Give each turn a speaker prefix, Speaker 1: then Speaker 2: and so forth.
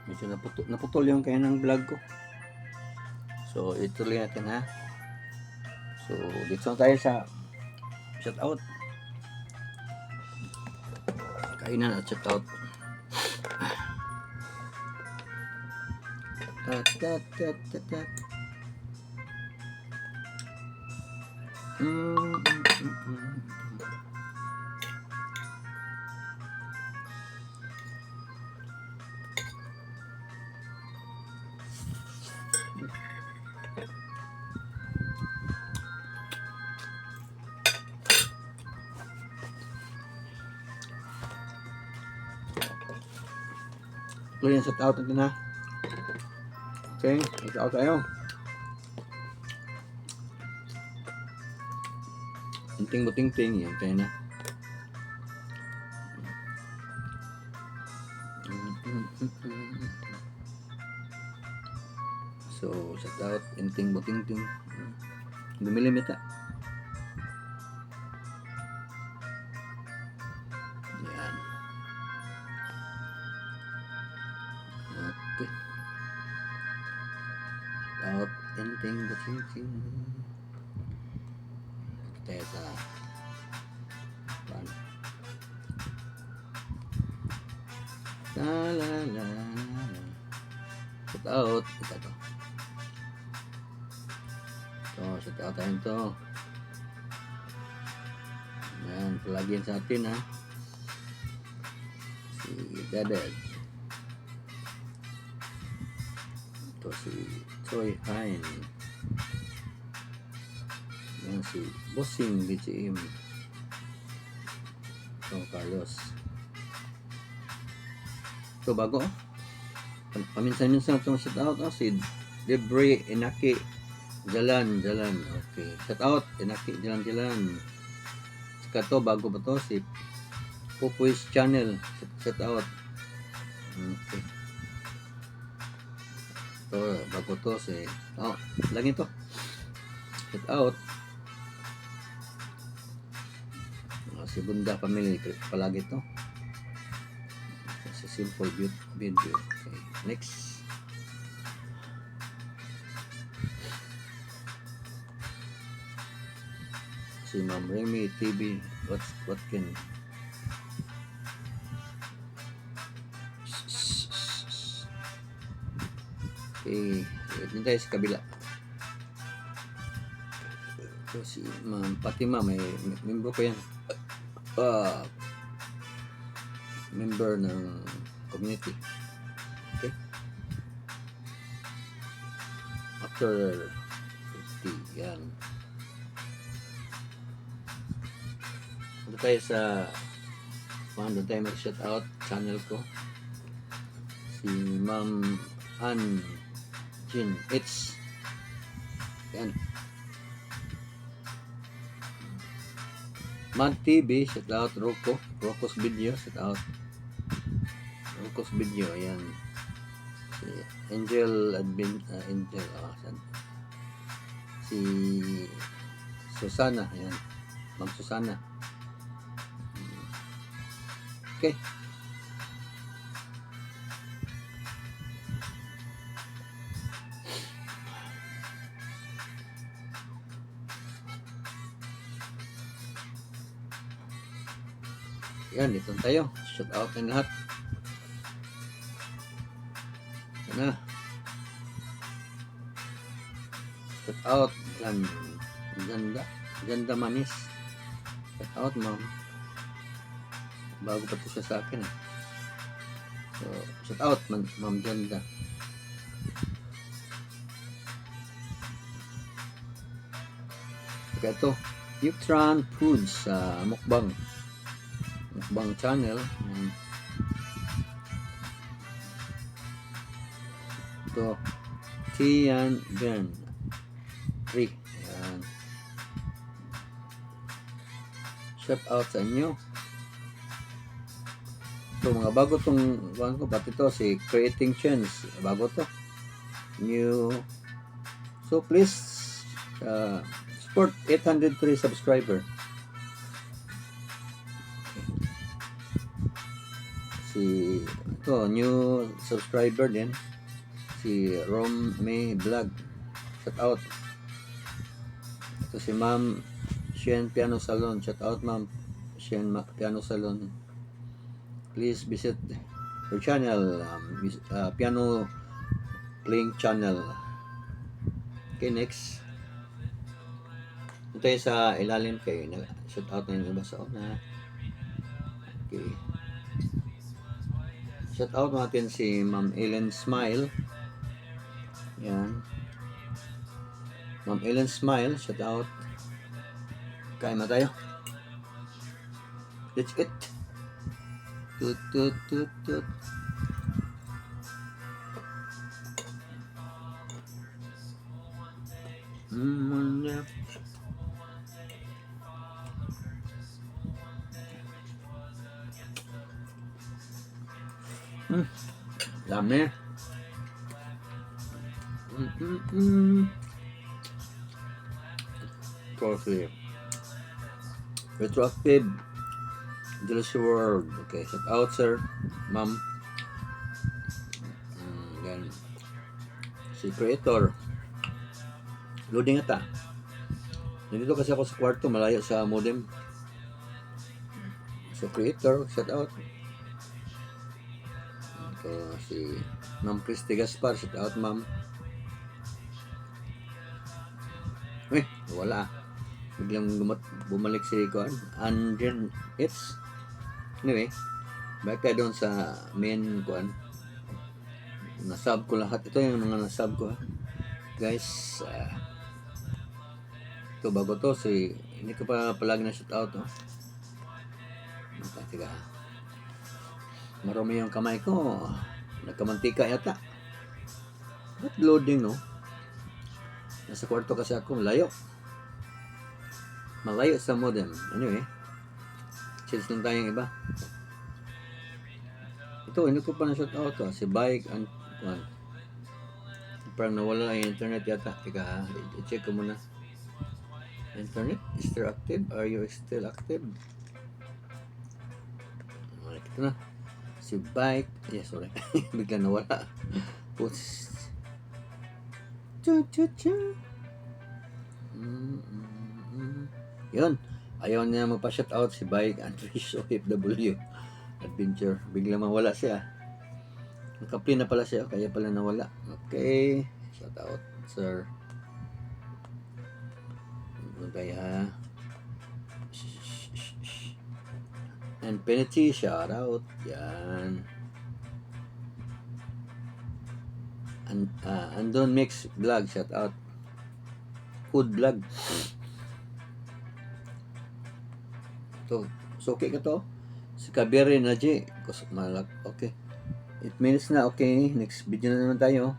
Speaker 1: Medyo naputol yung kaya ng vlog ko. So, ituloy natin ha. So, dito na tayo sa shout out. Kainan at shout out. Tat. Ito yung shout out natin ha. Okay, shout out tayo. Ting buting-ting yan tayo na. So, shout out ting buting-ting. Dumilim ita. Yan. Okay. Shout out ting buting-ting. Tayo sa paano? La. Shout out. Ito to. Shout out tayo ito. Yan, palagyan sa atin ha. Si Dadad. Ito si Choi Hein. Yan si Bossing BGM. Ito Carlos. Ito bago. Paminsan-minsan itong shout out. Si Debre Inaki Jalan. Okay. Shout out Inaki Jalan. Saka to bago ba to si Pupuis Channel. Shout out. Okay. Ito bago to si lagi to. Shout out. Si Bunda Family palagi to. Si Simple Video. Okay. Next. Si Ma'am Remy TV. What can okay. Dito tayo sa kabila. So, si Ma'am Fatima may member ko yan. Member ng community. Okay. After 50 yan. Doon tayo sa doon tayo mag-shout out channel ko. Si Ma'am Ann Jin It's yan. Man TV, shout out Roco's Video, shout out Roco's Video, ayan. Si Angel si Susana, ayan. Ma'am Susana. Okay. Yan, dito tayo. Shout out ng lahat. Yan na. Shout out. Yan. Ganda manis. Shout out, ma'am. Bago pa ito siya sa akin. So, shout out, ma'am Ganda. Kaya ito, Yutran Foods sa Mukbang channel. Ito Tian Ben 3. Ayan. Shout out sa inyo. Ito mga bago tong ko, pati ito si Creating Chance, bago to new. So please support 803 subscriber. Si si ito, new subscriber din. Si Rom May Vlog. Shout out. Ito si Ma'am Shen Piano Salon. Shout out Ma'am Shen Piano Salon. Please visit her channel, piano playing channel. Okay, next. Ito tayo sa ilalim kayo. Shout out na yung iba sa una. Okay. Shout out natin si Ma'am Ellen Smile. Yan. Ma'am Ellen Smile, shout out. Kain na tayo. Let's eat. Tut tut tut tut. Yeah. Dami. Coffee. Retroactive. Delicious World. Okay, shout out sir, ma'am. Yan. Si Creator. Loading ata. Nandito kasi ako sa kwarto, malayo sa modem. So Creator, shout out. Ito si Ma'am Christy Gaspar, shout out ma'am. Wala. Biglang bumalik si Kuan. Andren It's. Anyway, baka doon sa main Kuan. Nasub ko lahat. Ito yung mga nasub ko. Guys, ito bago to. Hindi ko pa palagi na shout out. Tiga. Marami yung kamay ko. Nagkamantika yata. Ba't loading, no? Nasa kwarto kasi ako. Malayo sa modem. Anyway, change lang tayong iba. Ito, hindi ko pa na-shout out to. Si Bike and Kuan. Parang nawala yung internet yata. Teka, i-check ko muna. Internet is still active? Are you still active? Ito na. Si Bike. Yes, sorry. Bigla nawala. Puts. Yun. Ayaw niya magpa-shout out si Bike and Fish OFW Adventure. Bigla mawala siya. Nakapli na pala siya. Kaya pala nawala. Okay. Shout out, sir. Kaya Infinity, shout out. Yan. Andon Mix Vlog, shout out. Food Vlog. Ito, suki ka to. Si Kabiri na G. Okay. 8 minutes na, okay. Next video na naman tayo.